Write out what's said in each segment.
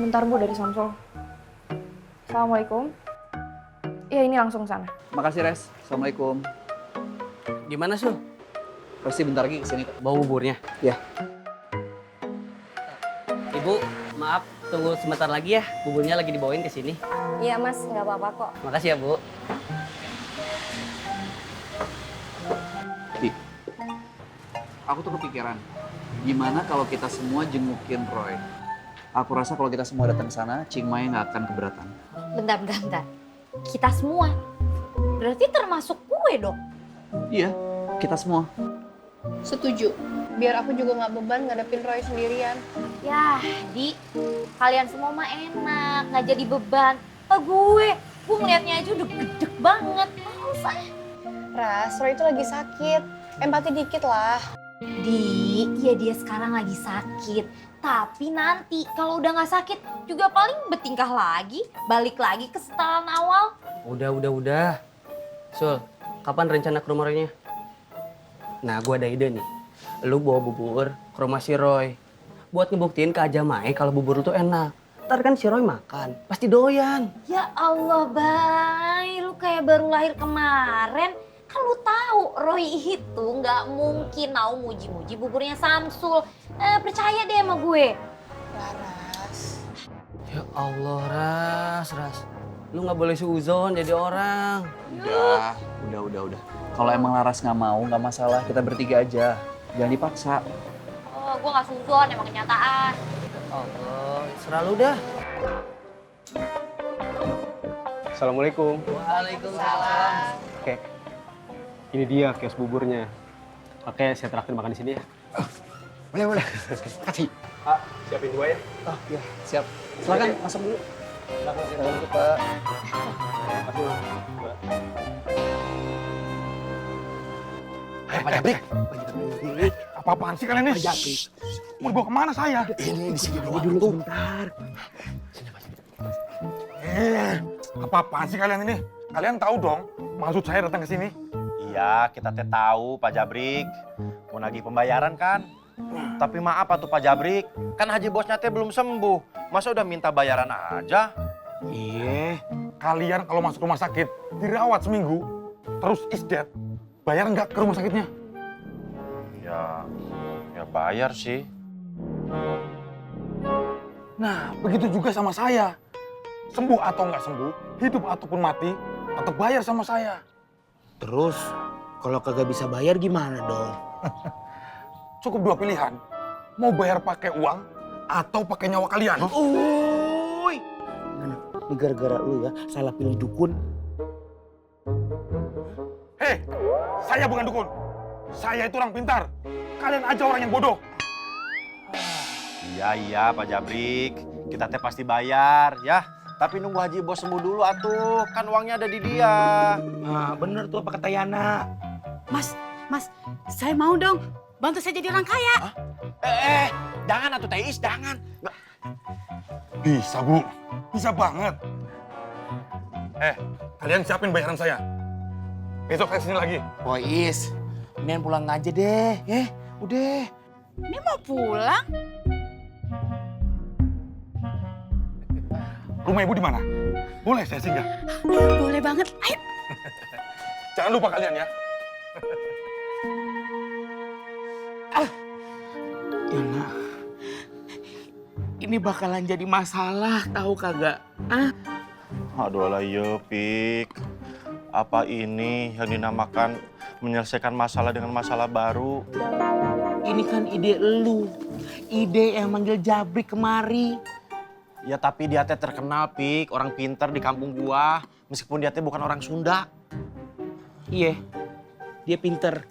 Bentar Bu, dari Samsul. Assalamualaikum. Iya, ini langsung sana. Makasih, Res. Assalamualaikum. Gimana, Sul? Pasti bentar lagi kesini. Bau buburnya? Ya. Ibu, maaf. Tunggu sebentar lagi ya. Buburnya lagi dibawain ke sini. Iya Mas, nggak apa-apa kok. Makasih ya, Bu. Di, aku tuh kepikiran. Gimana kalau kita semua jengukin Roy? Aku rasa kalau kita semua datang ke sana, Cing Mai nggak akan keberatan. Bentar. Kita semua. Berarti termasuk gue dong. Iya, kita semua. Setuju. Biar aku juga nggak beban ngadepin Roy sendirian. Yah, Di. Kalian semua mah enak, nggak jadi beban. Gue ngeliatnya aja udah gedek banget. Males ah. Ras, Roy itu lagi sakit. Empati dikit lah. Di, ya dia sekarang lagi sakit. Tapi nanti kalau udah nggak sakit juga paling bertingkah lagi. Balik lagi ke setelan awal. Udah. Sul, kapan rencana ke rumah Roy-nya? Nah, gua ada ide nih. Lu bawa bubur ke rumah si Roy. Buat ngebuktiin ke Aja Mae kalau bubur lu tuh enak. Ntar kan si Roy makan, pasti doyan. Ya Allah, Bay. Lu kayak baru lahir kemarin. Kan lu tahu Roy itu nggak mungkin mau muji-muji buburnya Samsul. Percaya deh sama gue. Laras. Ya Allah, Ras. Lu nggak boleh suuzon jadi orang. Udah. Kalau emang Laras nggak mau, nggak masalah. Kita bertiga aja. Jangan dipaksa. Oh, gue nggak suzon, emang kenyataan. Allah, serah lu dah. Assalamualaikum. Waalaikumsalam. Oke, ini dia kios buburnya. Oke, saya traktir makan di sini ya. Boleh. Kasih. Siapin dua ya. Oh iya, siap. Silakan masuk dulu. Silakan Pak. Pak Jabrik. Apa-apaan sih kalian ini? Mau dibawa kemana saya? Ini di sini dulu sebentar. Apa-apaan sih kalian ini? Kalian tahu dong maksud saya datang ke sini? Iya, kita teh tahu Pak Jabrik. Mau nagih pembayaran kan? Tapi maaf atuh Pak Jabrik, kan haji bosnya teh belum sembuh. Masa udah minta bayaran aja? Iya. Kalian kalau masuk rumah sakit, dirawat seminggu, terus isdet, bayar nggak ke rumah sakitnya? Ya bayar sih. Nah, begitu juga sama saya. Sembuh atau nggak sembuh, hidup ataupun mati, tetap bayar sama saya. Terus kalau kagak bisa bayar gimana dong? Cukup dua pilihan. Mau bayar pakai uang atau pakai nyawa kalian. Uy, Ini gara-gara lu ya, salah pilih dukun. Hei, saya bukan dukun. Saya itu orang pintar. Kalian aja orang yang bodoh. Iya Pak Jabrik, kita teh pasti bayar ya. Tapi nunggu haji bos sembuh dulu atuh, kan uangnya ada di dia. Nah, bener tuh apa kata Yana. Mas, saya mau dong. Bantu saya jadi orang kaya. Jangan atuh Teis, jangan. Bisa, Bu. Bisa banget. Kalian siapin bayaran saya. Besok saya sini lagi. Is, mendingan pulang aja deh, ya. Udah. Ini mau pulang? Rumah Ibu di mana? Boleh saya singgah? Boleh banget. Ayo. Jangan lupa kalian ya. Yana, ini bakalan jadi masalah, tahu kagak? Aduh lah iya, Pik. Apa ini yang dinamakan menyelesaikan masalah dengan masalah baru? Ini kan ide lu. Ide yang manggil Jabrik kemari. Ya tapi dia teh terkenal, Pik. Orang pinter di kampung gua. Meskipun dia teh bukan orang Sunda. Iya, dia pinter.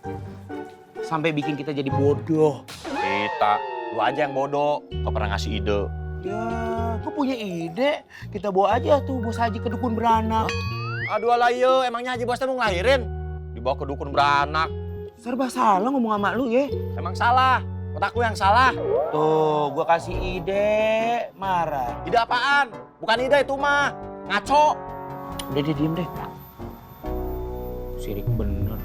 Sampai bikin kita jadi bodoh. Kita, lu aja yang bodoh. Kau pernah ngasih ide. Ya, gue punya ide. Kita bawa aja tuh bos haji ke dukun beranak. Aduh lah iya, emangnya haji bosnya mau ngelahirin? Dibawa ke dukun beranak. Serba salah ngomong sama lu ya. Emang salah. Otakku yang salah. Tuh, gua kasih ide, marah. Ide apaan? Bukan ide itu mah. Ngaco. Udah deh, diem deh. Sirik bener.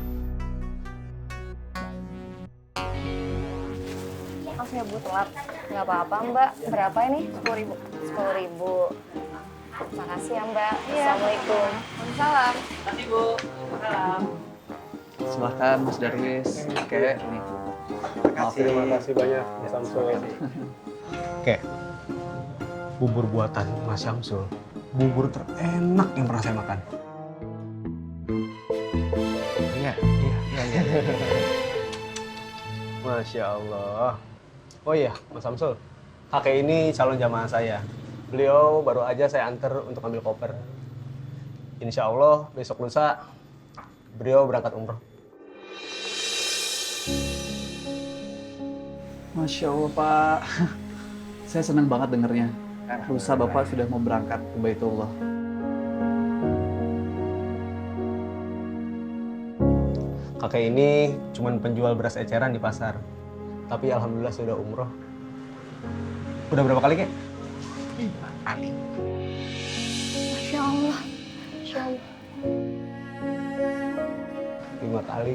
Maaf ya Bu, telat. Nggak apa-apa Mbak. Berapa ini? 10.000. 10.000. Makasih ya Mbak. Assalamualaikum. Waalaikumsalam. Kasih Bu. Salam. Silahkan Mas Darwis. Oke, nih. Terima kasih banyak Mas Samsul. Oke, bubur buatan Mas Samsul, bubur terenak yang pernah saya makan. Iya. Masya Allah. Oh iya, Mas Samsul, kakek ini calon jamaah saya. Beliau baru aja saya antar untuk ambil koper. Insya Allah besok lusa beliau berangkat umroh. Masya Allah Pak. Saya senang banget dengernya. Lusa Bapak sudah mau berangkat ke Baitullah. Kakek ini cuman penjual beras eceran di pasar. Tapi alhamdulillah sudah umroh. Udah berapa kali, Kek? 5 kali. Masya Allah. Masya Allah. 5 kali.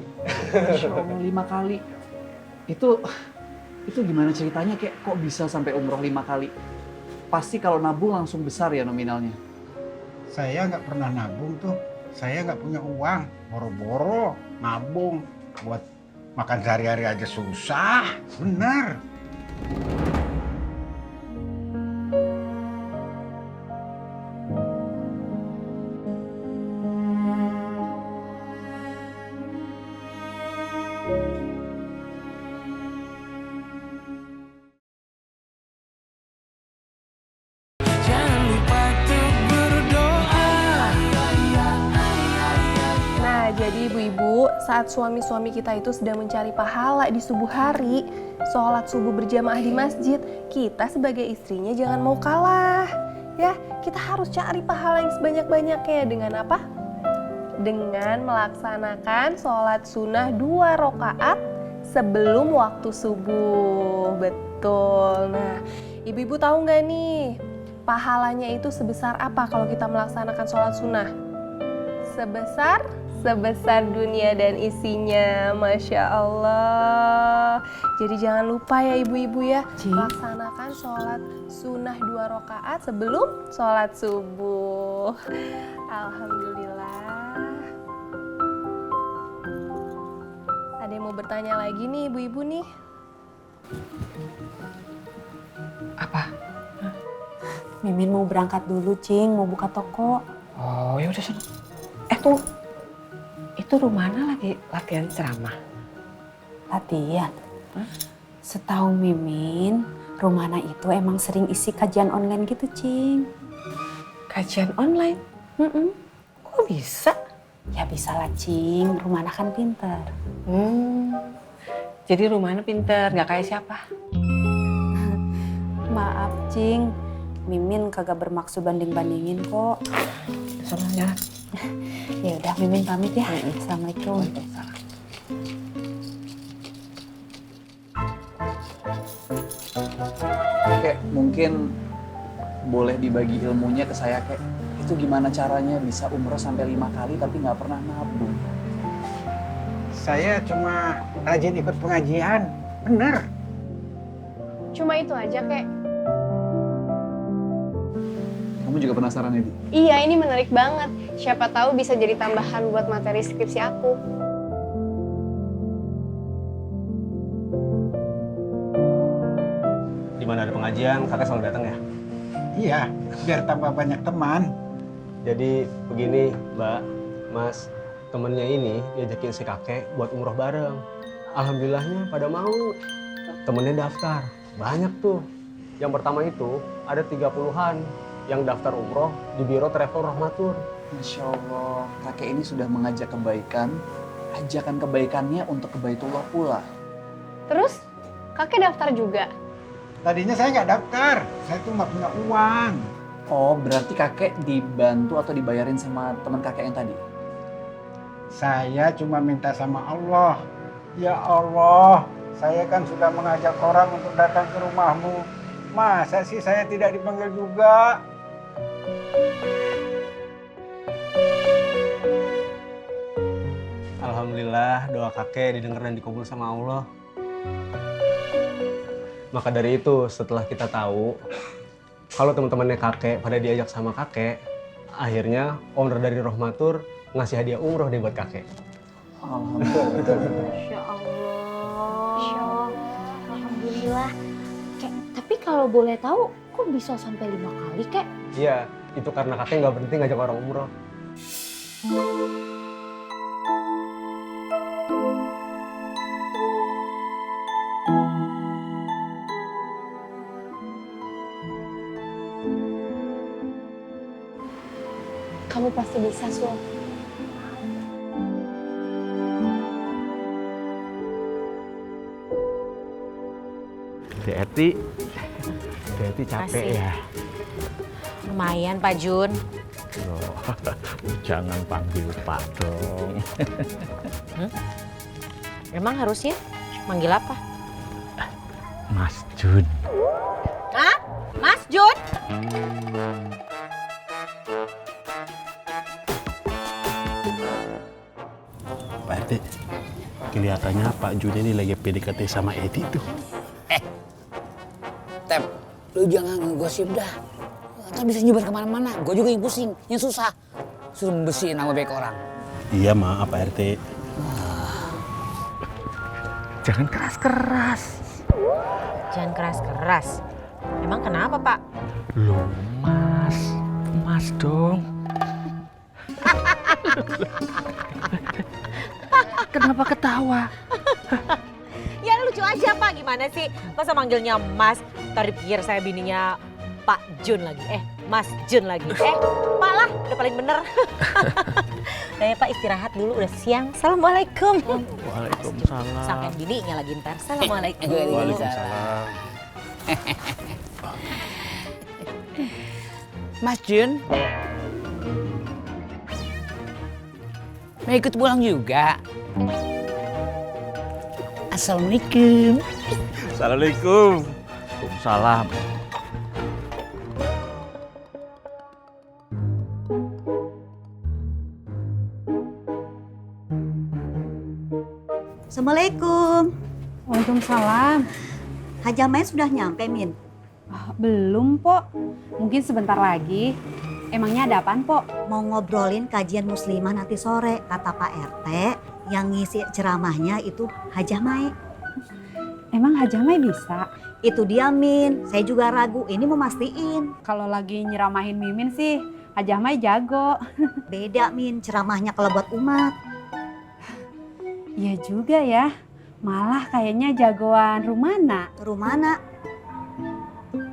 Masya Allah 5 kali. Itu gimana ceritanya Kek? Kok bisa sampai umroh 5 kali? Pasti kalau nabung langsung besar ya nominalnya. Saya nggak pernah nabung tuh. Saya nggak punya uang. Boro-boro nabung buat makan sehari-hari aja susah. Bener. Nah, jadi ibu-ibu, saat suami-suami kita itu sedang mencari pahala di subuh hari, sholat subuh berjamaah di masjid, kita sebagai istrinya jangan mau kalah. Ya, kita harus cari pahala yang sebanyak-banyaknya dengan apa? Dengan melaksanakan sholat sunnah 2 rakaat sebelum waktu subuh. Betul. Nah, ibu-ibu tahu nggak nih, pahalanya itu sebesar apa kalau kita melaksanakan sholat sunnah? Sebesar dunia dan isinya, Masya Allah. Jadi jangan lupa ya ibu-ibu ya, laksanakan sholat sunnah 2 rakaat sebelum sholat subuh. Alhamdulillah. Ada yang mau bertanya lagi nih ibu-ibu nih? Mimin mau berangkat dulu, Cing, mau buka toko. Oh, ya udah sana. Itu Rumana lagi latihan ceramah. Latihan. Setahu Mimin, Rumana itu emang sering isi kajian online gitu, Cing. Kajian online? Kok bisa? Ya bisa lah, Cing. Rumana kan pinter. Jadi Rumana pinter, nggak kayak siapa? Maaf, Cing. Mimin kagak bermaksud banding-bandingin kok. Sana jalan. Ya udah, Mimin pamit ya. Assalamualaikum. Kek, mungkin boleh dibagi ilmunya ke saya Kek. Itu gimana caranya bisa umroh sampai 5 kali tapi nggak pernah nabung? Saya cuma rajin ikut pengajian. Bener. Cuma itu aja, Kek. Kamu juga penasaran ya, Di? Iya, ini menarik banget. Siapa tahu bisa jadi tambahan buat materi skripsi aku. Di mana ada pengajian, kakek selalu datang ya? Iya, biar tambah banyak teman. Jadi begini, Mbak, Mas, temennya ini diajakin si kakek buat umroh bareng. Alhamdulillahnya pada mau. Temennya daftar, banyak tuh. Yang pertama itu ada 30-an yang daftar umroh di Biro Travel Rahmatur. Masya Allah, kakek ini sudah mengajak kebaikan, ajakan kebaikannya untuk ke Baitullah pula. Terus, kakek daftar juga? Tadinya saya nggak daftar, saya tuh nggak punya uang. Oh, berarti kakek dibantu atau dibayarin sama teman kakek yang tadi? Saya cuma minta sama Allah. Ya Allah, saya kan sudah mengajak orang untuk datang ke rumahmu. Masa sih saya tidak dipanggil juga? Alhamdulillah doa kakek didengar dan dikabul sama Allah. Maka dari itu setelah kita tahu kalau teman-temannya kakek pada diajak sama kakek, akhirnya owner dari Rohmatur ngasih hadiah umroh deh buat kakek. Masya Allah. Alhamdulillah. Kek, tapi kalau boleh tahu, kok bisa sampai 5 kali, Kek? Iya, itu karena kakek nggak berhenti ngajak orang umroh. Kamu pasti bisa, Sul. Eti capek ya. Lumayan, Pak Jun. Loh, jangan panggil Pak dong. Emang harusnya manggil apa? Mas Jun. Hah? Mas Jun? Pak RT, kelihatannya Pak Jun ini lagi PDKT sama Eti tuh. Tep, lu jangan ngegosip dah. Ntar bisa nyebar kemana-mana. Gue juga yang pusing, yang susah. Suruh membersihin nama baik orang. Iya maaf Pak RT. Jangan keras-keras. Jangan keras-keras. Emang kenapa, Pak? Loh, Mas dong. Kenapa ketawa? Ya lucu aja, Pak. Gimana sih? Masa manggilnya Mas, ntar dipikir saya bininya Pak Jun lagi. Mas Jun lagi. Pak lah, udah paling bener. Nah ya Pak, istirahat dulu, udah siang. Assalamualaikum. Waalaikumsalam. Sampai bininya lagi ntar. Assalamualaikum. Waalaikumsalam. Mas Jun, mau ikut pulang juga? Assalamualaikum. Assalamualaikum. Waalaikumsalam. Assalamualaikum. Waalaikumsalam. Hajah Mai sudah nyampe, Min? Belum, Pok. Mungkin sebentar lagi. Emangnya ada apaan, Pok? Mau ngobrolin kajian muslimah nanti sore. Kata Pak RT, yang ngisi ceramahnya itu Hajah Mai. Emang Hajah Mai bisa? Itu dia, Min. Saya juga ragu, ini mau mastiin. Kalau lagi nyeramahin Mimin sih, Hajah Mai jago. Beda, Min. Ceramahnya kalau buat umat. Iya juga ya. Malah kayaknya jagoan Rumana. Rumana?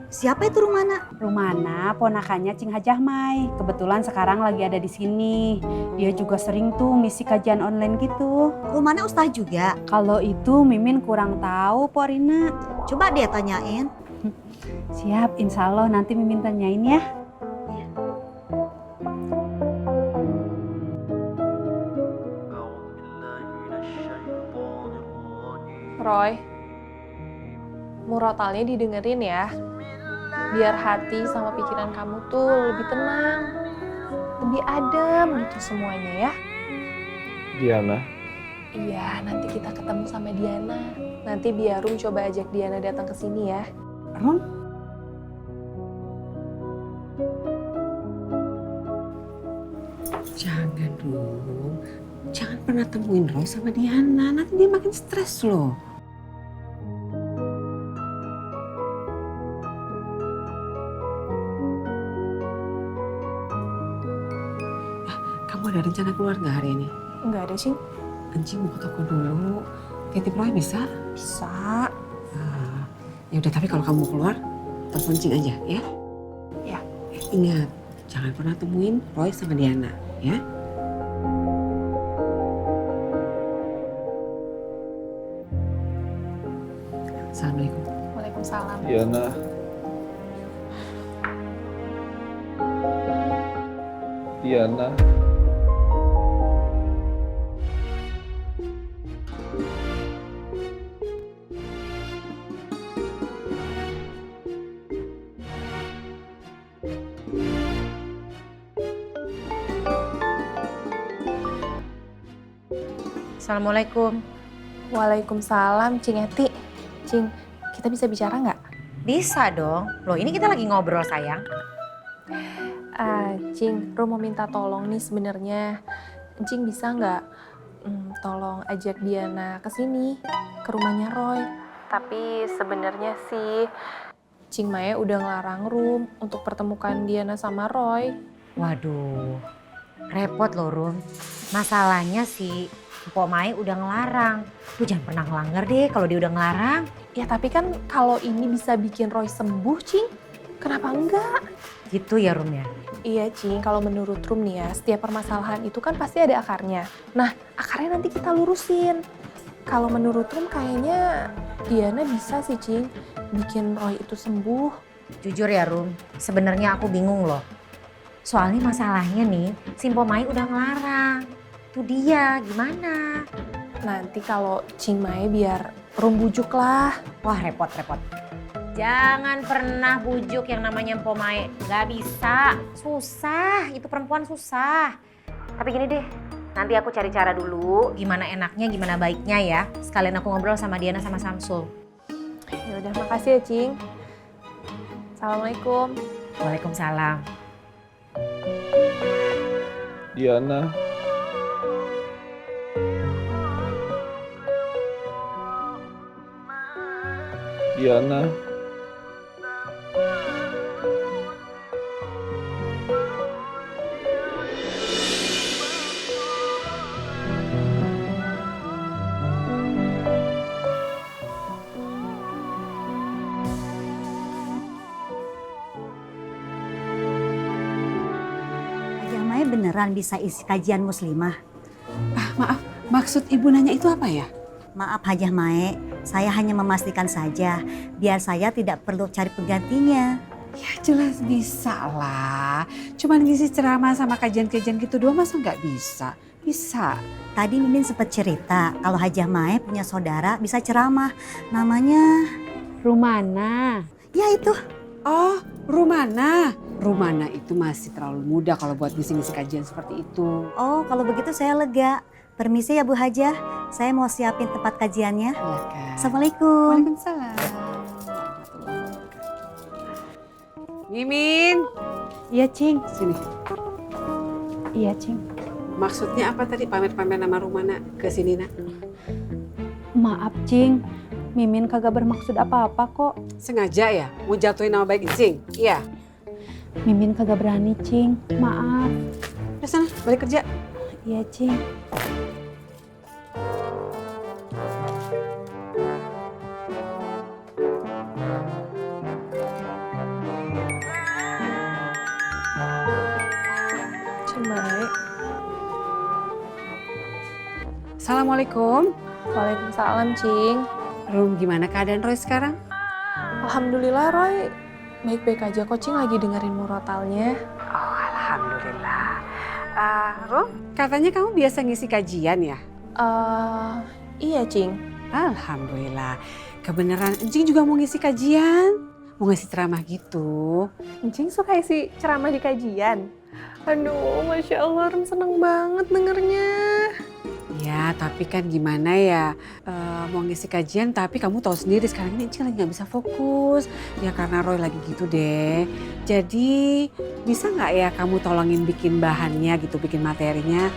Siapa itu Rumana? Rumana, ponakannya Cing Hajah Mai. Kebetulan sekarang lagi ada di sini. Dia juga sering tuh ngisi kajian online gitu. Rumana ustaz juga? Kalau itu Mimin kurang tahu, Po Rina. Coba dia tanyain. Siap, insya Allah nanti Mimin tanyain ya. Roy, murotalnya didengerin ya. Biar hati sama pikiran kamu tuh lebih tenang, lebih adem gitu semuanya ya. Diana. Iya, nanti kita ketemu sama Diana. Nanti biar Rum coba ajak Diana datang ke sini ya. Rum? Jangan dong. Jangan pernah temuin Roy sama Diana. Nanti dia makin stres loh. Kamu ada rencana keluar nggak hari ini? Enggak ada, Cing. Anjing mau ke toko dulu. Titip Roy bisa? Bisa. Ya udah, tapi kalau kamu keluar, telepon Cing aja ya. Ya. Ingat, jangan pernah temuin Roy sama Diana ya. Assalamualaikum. Waalaikumsalam. Diana. Diana. Assalamualaikum. Waalaikumsalam, Cing Eti. Cing, kita kita bisa bicara nggak? Bisa dong. Loh ini kita lagi ngobrol sayang. Cing, Rum mau minta tolong nih sebenarnya. Cing bisa nggak tolong ajak Diana ke sini, ke rumahnya Roy. Tapi sebenarnya sih Cing Maya udah ngelarang Rum untuk pertemukan Diana sama Roy. Waduh, repot loh Rum. Masalahnya sih Mpok Mai udah ngelarang. Lu jangan pernah ngelanggar deh kalau dia udah ngelarang. Ya tapi kan kalau ini bisa bikin Roy sembuh, Cing. Kenapa enggak? Gitu ya Rum ya? Iya Cing, kalau menurut Rum nih ya, setiap permasalahan itu kan pasti ada akarnya. Nah, akarnya nanti kita lurusin. Kalau menurut Rum kayaknya Diana bisa sih Cing, bikin Roy itu sembuh. Jujur ya Rum, sebenarnya aku bingung loh. Soalnya masalahnya nih, si Mpok Mai udah ngelarang. Itu dia, gimana? Nanti kalau Cing Mai biar Rum bujuk lah. Wah repot-repot. Jangan pernah bujuk yang namanya Mpok Mai. Gak bisa, susah. Itu perempuan susah. Tapi gini deh, nanti aku cari cara dulu gimana enaknya, gimana baiknya ya. Sekalian aku ngobrol sama Diana sama Samsul. Ya udah, makasih ya Cing. Assalamualaikum. Waalaikumsalam. Diana. Diana. Hajah Mae beneran bisa isi kajian muslimah? Maaf, maksud ibu nanya itu apa ya? Maaf Hajah Mae, saya hanya memastikan saja biar saya tidak perlu cari penggantinya. Ya jelas bisa lah. Cuman ngisi ceramah sama kajian-kajian gitu doang masa nggak bisa? Bisa. Tadi Mimin sempat cerita kalau Hajah Mae punya saudara bisa ceramah. Namanya Rumana. Ya itu. Oh, Rumana. Rumana itu masih terlalu muda kalau buat ngisi-ngisi kajian seperti itu. Oh, kalau begitu saya lega. Permisi ya Bu Hajah, saya mau siapin tempat kajiannya. Assalamualaikum. Waalaikumsalam. Mimin. Iya, Cing. Sini. Iya, Cing. Maksudnya apa tadi pamer-pamer nama Rumana ke sini, Nak? Maaf, Cing. Mimin kagak bermaksud apa-apa kok. Sengaja ya? Mau jatuhin nama baik Cing? Iya. Mimin kagak berani, Cing. Maaf. Udah sana, balik kerja. Iya, Cing. Assalamualaikum. Waalaikumsalam, Cing. Rum, gimana keadaan Roy sekarang? Alhamdulillah Roy baik-baik aja kok, Cing lagi dengerin murotalnya. Oh, alhamdulillah. Rum, katanya kamu biasa ngisi kajian ya? Iya, Cing. Alhamdulillah. Kebeneran, Cing juga mau ngisi kajian. Mau ngisi ceramah gitu. Cing suka isi ceramah di kajian. Aduh, Masya Allah, Rum seneng banget dengernya. Ya, tapi kan gimana ya, mau ngisi kajian tapi kamu tahu sendiri sekarang ini Cing lagi gak bisa fokus. Ya karena Roy lagi gitu deh. Jadi bisa gak ya kamu tolongin bikin bahannya gitu, bikin materinya.